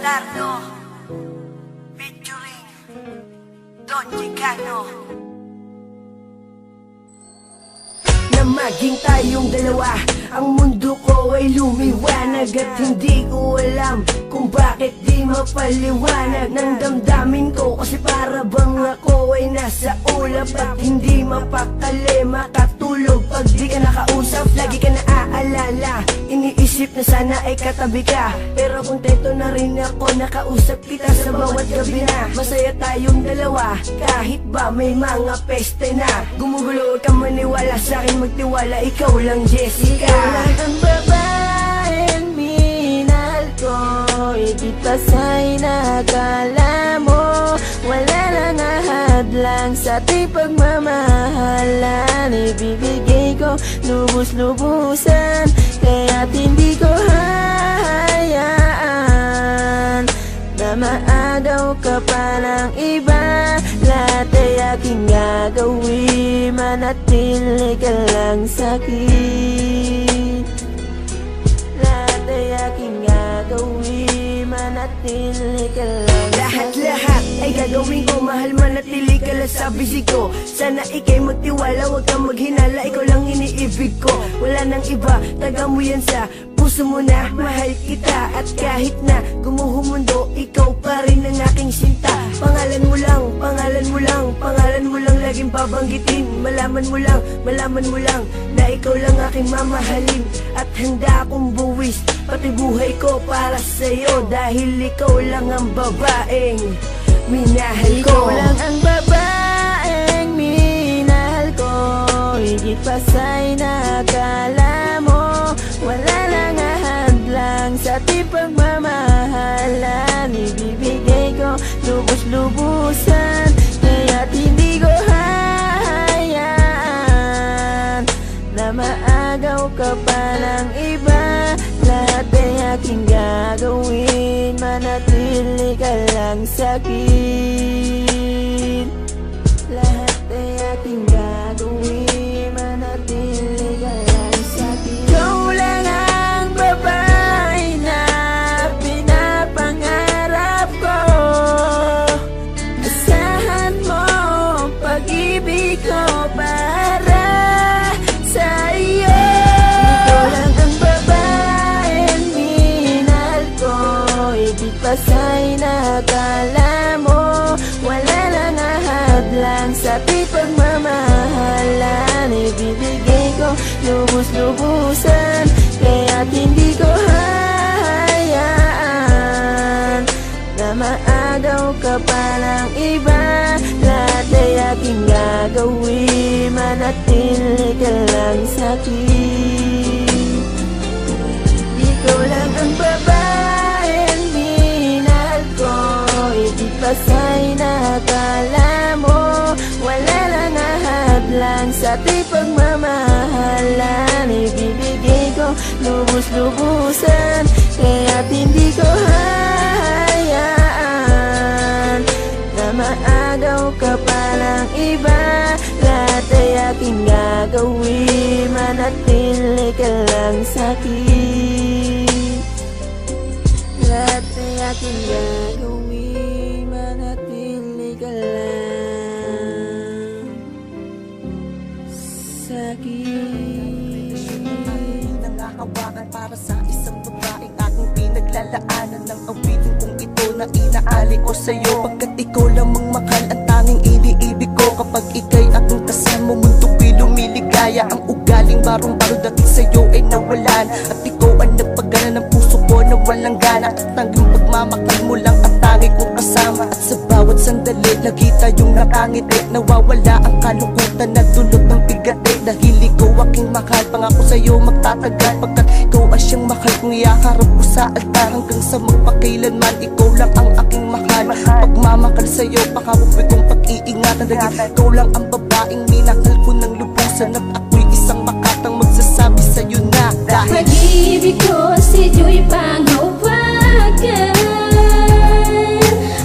Dardo featuring Don Chicano. Na maging tayong dalawa, ang mundo ko ay lumiwanag. At hindi ko alam kung bakit di mapaliwanag ng damdamin ko. Kasi para bang ako ay nasa ulap at hindi mapakali makatulog. Pag di ka nakausap, lagi ka naaalala. Iniisip na sana ay katabi ka, pero kontento na rin ako nakausap kita sa bawat gabi na. Masaya tayong dalawa, kahit ba may mga peste na. Gumugulo ka maniwala sa akin, magtiwala, ikaw lang Jessica. Ikaw lang ang babaeng minahal ko, higit pa sa'y nakala mo. Wala nang ahadlang sa ating pagmamahalan. Ibibigay ko lubos-lubusan, kaya't hindi ko hahayaan na maagaw ka pa ng iba. Lahat ay aking gagawin, manatili ka lang sa'kin. Lahat ay aking gagawin, manatili ka lang sa'kin. Lahat ay gagawin ko, mahal manatili ka lang sa bisig ko. Sana ikay magtiwala, huwag kang maghinala, ikaw lang iniibig ko. Wala nang iba, taga mo yan sa puso mo na, mahal kita. At kahit na gumuho mundo, ikaw pa rin ang aking sinta. Pangalan mo lang, pangalan mo lang, pangalan mo lang laging babanggitin. Malaman mo lang na ikaw lang aking mamahalin. At handa akong buwis pati buhay ko para sa'yo, dahil ikaw lang ang babaeng minahal ko. Ikaw lang ang babaeng minahal ko, higit pa sa'y nakala mo. Wala nang ahadlang sa ating pagmamahalan. Ibibigay ko lubos-lubusan, kaya't hindi ko hahayaan na maagaw ka pa ng iba. Lahat ay aking gagawin, manatili ka lang sa'kin. Lahat ay aking gagawin, manatili ka lang sa'kin. Ikaw lang ang babae na pinapangarap ko. Asahan mo pag-ibig ko para sa iyo. Ikaw lang ang babaeng minahal ko, higit pa sa'y nakala mo. Wala nang ahadlang sa ating pagmamahalan. Ibibigay ko lubos-lubusan, kaya't hindi ko hahayaan na maagaw ka pa ng iba. Lahat ay aking gagawin, manatili ka lang sa'kin. Ikaw lang ang babaeng minahal ko, higit pa sa'y nakala mo. Wala nang ahadlang sa ating pagmamahalan. Ibibigay ko lubos-lubusan, kaya't hindi ko hahayaan na maagaw ka pa ng iba. Lahat ay aking gagawin, manatili ka lang sa'kin. Lahat ay aking gagawin, manatili ka lang sa'kin. Nangahawakan para sa isang babaeng aking pinaglalaanan ng awitin kong ito na inaali ko sa'yo. Pagkat ikaw lamang mahal ang tanging iniibig ko. Kapag ika'y aking kasama, mundo ko'y lumiligaya. Ang ugaling barong-baro dating sa'yo ay nawalan, at ikaw ang nagpagana ng puso ko na walang gana. At tanging pagmamakal mo lang ang tanging kong kasama. At sa bawat sandali, lagi tayong nakangiti. Nawawala ang kalungkutan na dulot ng bigati. Dahil ikaw aking mahal, pangako sa'yo magtatagal. Pagkat ikaw ay siyang mahal kong iyaharap ko sa altar. Hanggang sa magpakailanman, ikaw lang ang aking mahal. Pagmamakal sa'yo, pakabuboy kong pag-iingatan. Dahil ikaw lang ang babaeng minahal ko ng lubusan. At ako'y isang makatang magsasabi sa'yo na dahil pag-ibig ko si Joy panghawakan.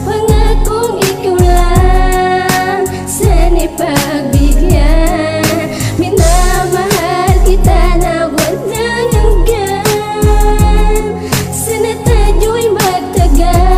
Pangakong ikaw lang sana'y pagbigyan. Minamahal kita na walang hanggan. Sana tayo'y magtagal.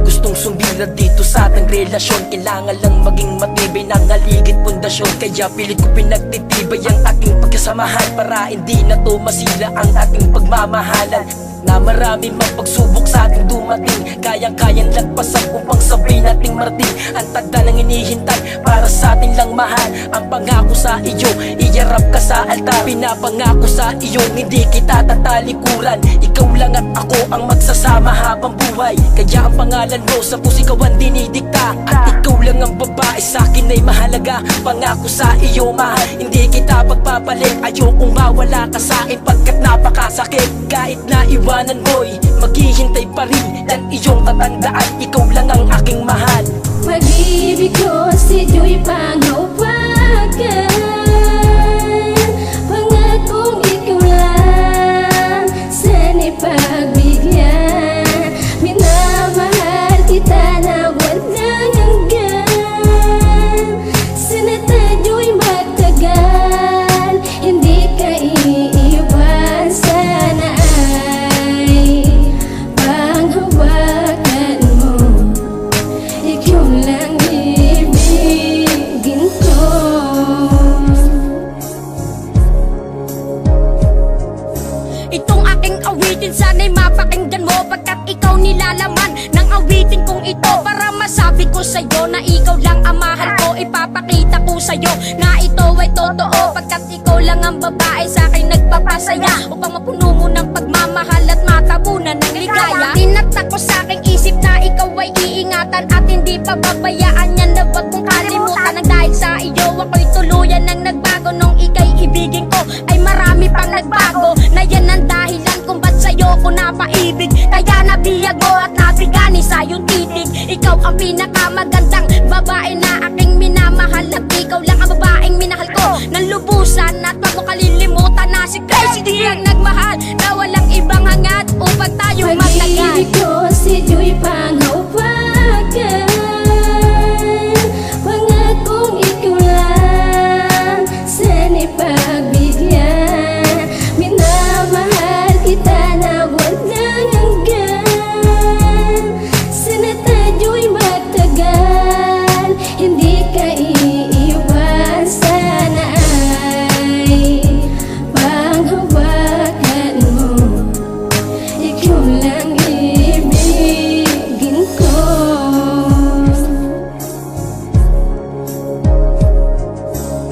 gustong sumira dito sa ating relasyon. Kailangan lang maging matibay ng haligid pundasyon. Kaya pilit ko pinagtitibay ang ating pagkasamahan, para hindi na to masila ang ating pagmamahalan. Na marami mang pagsubok sa ating dumating, kayang-kayang lagpasan upang sabihin nating marating ang tagda ng inihintay para sa ating lang mahal. Ang pangako sa iyo, iyarap ka sa altar. Pinapangako sa iyo, hindi kita tatalikuran. Ikaw lang at ako ang magsasama habang buhay. Kaya ang pangalan mo sa puso ikaw ang dinidikta. At ikaw lang ang babae sa akin ay mahalaga. Pangako sa iyo mahal, hindi kita pagpapalit. Ayokong mawala ka sa akin pagkat napakasakit. Kahit na iwanan mo'y maghihintay pa rin ng iyong tatandaan. Ikaw lang ang aking mahal. Pag-ibig ko si Joy panghawakan, pangakong ikaw lang sana'y pagbigyan. Minamahal kita na walang hanggan. Sana tayo'y magtagal, hindi ka iiwan. Sana ay panghawakan mo, ikaw lang ibigin ko. Itong aking awitin sana'y mapakinggan mo, pagkat ikaw nilalaman ng awitin kong ito. Para masabi ko sa'yo na ikaw lang ang mahal ko, ipapakita ko sa'yo na ito ay totoo. Pagkat ikaw lang ang babae sa akin nagpapasaya, upang mapuno mo ng pagmamahal at matabunan ng ligaya. Tinatak ko sa aking isip na ikaw ay iingatan at hindi pababayaan yan, na wag mong kalimutan. Nang dahil sa iyo ako'y tuluyan ng nagbago, nung ika'y ibigin ko ay marami pang nagbago. Na yan ang dahilan kung ba't sa'yo ko napaibig. Kaya nabiyag mo at nabigani sa iyong titig. Ikaw ang pinakamagandang babae na aking minamahal, at ikaw lang ang babaeng minahal ko ng lubusan. At wag mo kalilimutan na si Crazy D ang nagmahal, na walang ibang hangad upang tayo magtagal. Pag-ibig ko si Joy panghawakan, pangakong ikaw lang sana'y pagbigyan. Minamahal kita na walang hanggan. Sana tayo'y magtagal, hindi ka iiwan. Sana ay panghawakan mo, ikaw lang ibigin ko.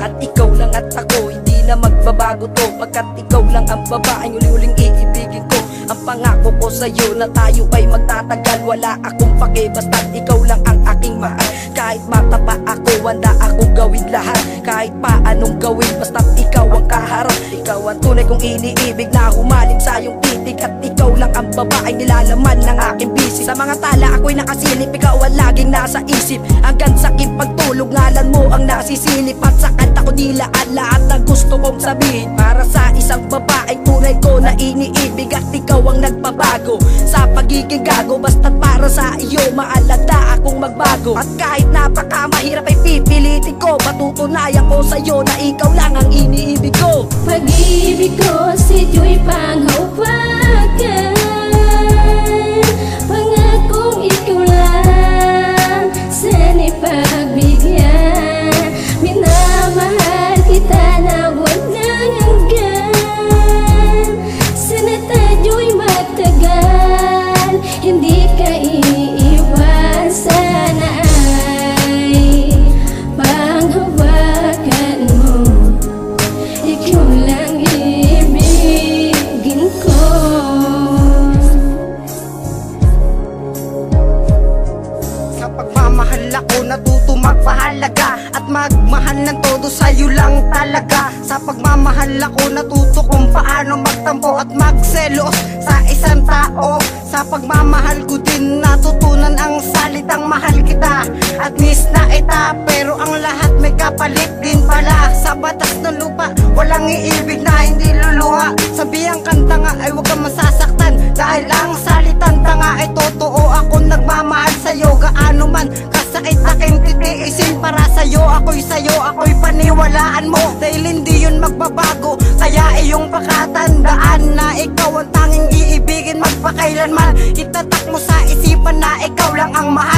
At ikaw lang at ako, hindi na magbabago to. Pagkat ikaw lang ang babaeng uli-uling iibigin ko. Ang pangako ko sa'yo na tayo ay magtatagal. Wala akong pake, basta't ikaw lang ang aking mahal. Kahit mata pa ako, handa akong gawin lahat. Kahit pa anong gawin, basta't ikaw ang kaharap. Ikaw ang tunay kong iniibig na humaling sa iyong titig. At ikaw lang ang babaeng nilalaman ng aking bisig. Sa mga tala ako'y nakasilip, ikaw ang laging nasa isip. Hanggang sa aking pagtulog, ngalan mo ang nasisilip. At sa kanta ko nilaan lahat ng gusto kong sabihin. Para sa isang babaeng tunay ko na iniibig. At ikaw ang nagbabago sa pagiging gago. Basta't para sa iyo maalala akong magbago. At kahit napakamahirap ay pipilitin ko, patutunayan ko sa'yo na ikaw lang ang iniibig ko. Pag-ibig ko si Joy panghawakan, pangakong ikaw lang sana'y pagbigyan. Minamahal kita na walang hanggan. Sana tayo'y magtagal, hindi ka iiwan. Sana ay panghawakan mo, ikaw lang ibigin ko. Sa pagmamahal ako natuto magpahalaga, at magmahal ng todo sa'yo lang talaga. Sa pagmamahal ako natuto kung paano magtampo at magselos sa isang tao. Sa pagmamahal ko din natutunan ang salitang mahal kita at miss na ita. Pero ang lahat may kapalit din pala. Sa batas ng lupa walang iibig na hindi luluha. Sabi ang kanta nga ay huwag kang masasaktan, dahil ang salitang tanga ay totoo. Ako nagmamahal sa'yo gaano man kasait aking titiisin. Para sa'yo ako'y paniwalaan mo, dahil hindi yun magbabago. Kaya iyong pakatandaan na ikaw ang tanging iibigin magpakailanman. Itatak mo sa isipan na ikaw lang ang mahal